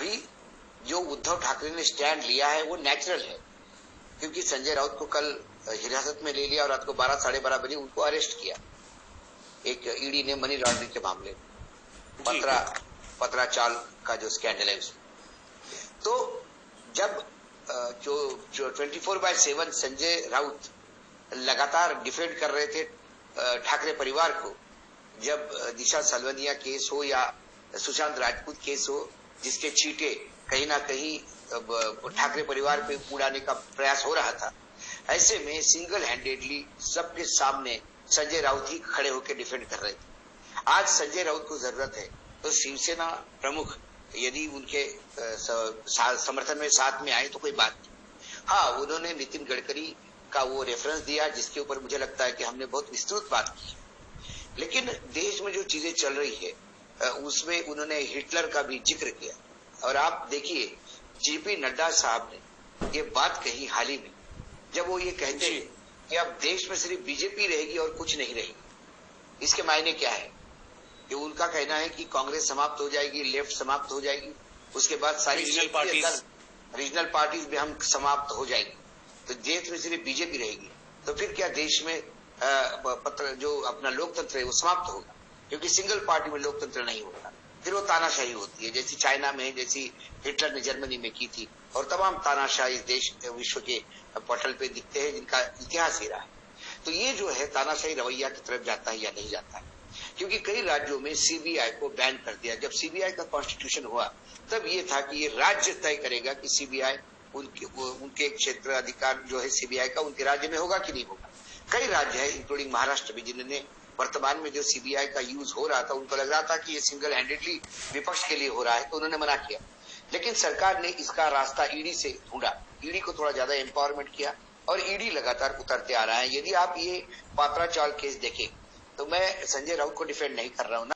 अभी जो उद्धव ठाकरे ने स्टैंड लिया है वो नेचुरल है, क्योंकि संजय राउत को कल हिरासत में ले लिया और रात को 12 साढ़े 12 बजे उनको अरेस्ट किया एक ईडी ने मनी लॉन्ड्रिंग के मामले में, पत्रा चाल का जो स्कैंडल है उसमें। तो जब जो 24/7 संजय राउत लगातार डिफेंड कर रहे थे ठाकरे परिवार को, जब दिशा सलवनिया केस हो या सुशांत राजपूत केस हो, जिसके चीटे कहीं ना कहीं ठाकरे परिवार पे उड़ाने का प्रयास हो रहा था, ऐसे में सिंगल हैंडेडली सबके सामने संजय राउत ही खड़े होकर डिफेंड कर रहे थे। आज संजय राउत को जरूरत है तो शिवसेना प्रमुख यदि उनके समर्थन में साथ में आए तो कोई बात नहीं। हाँ, उन्होंने नितिन गडकरी का वो रेफरेंस दिया जिसके ऊपर मुझे लगता है कि हमने बहुत विस्तृत बात की, लेकिन देश में जो चीजें चल रही है उसमें उन्होंने हिटलर का भी जिक्र किया। और आप देखिए जेपी नड्डा साहब ने ये बात कही हाल ही में, जब वो ये कहते हैं कि अब देश में सिर्फ बीजेपी रहेगी और कुछ नहीं रहेगी। इसके मायने क्या है कि उनका कहना है कि कांग्रेस समाप्त हो जाएगी, लेफ्ट समाप्त हो जाएगी, उसके बाद सारी रीजनल पार्टीज भी हम समाप्त हो जाएंगी, तो देश में सिर्फ बीजेपी रहेगी। तो फिर क्या देश में जो अपना लोकतंत्र है वो समाप्त होगा, क्योंकि सिंगल पार्टी में लोकतंत्र नहीं होगा। फिर वो तानाशाही होती है, जैसी चाइना में, जैसी हिटलर ने जर्मनी में की थी, और तमाम तानाशाही देश विश्व के पटल पे दिखते हैं जिनका इतिहास ही रहा है। तो ये जो है तानाशाही रवैया की तरफ जाता है या नहीं जाता है, क्योंकि कई राज्यों में सीबीआई को बैन कर दिया। जब सीबीआई का कॉन्स्टिट्यूशन हुआ तब ये था कि ये राज्य तय करेगा कि सीबीआई उनके क्षेत्र अधिकार जो है सीबीआई का उनके राज्य में होगा कि नहीं होगा। कई राज्य है इंक्लूडिंग महाराष्ट्र भी, जिन्होंने वर्तमान में जो सीबीआई का यूज हो रहा था उनको लग रहा था कि ये सिंगल हैंडेडली विपक्ष के लिए हो रहा है, तो उन्होंने मना किया। लेकिन सरकार ने इसका रास्ता ईडी से ढूंढा, ईडी को थोड़ा ज्यादा एम्पावरमेंट किया और ईडी लगातार उतरते आ रहा है। यदि आप ये पात्रा चाल केस देखें तो मैं संजय राउत को डिफेंड नहीं कर रहा हूं ना।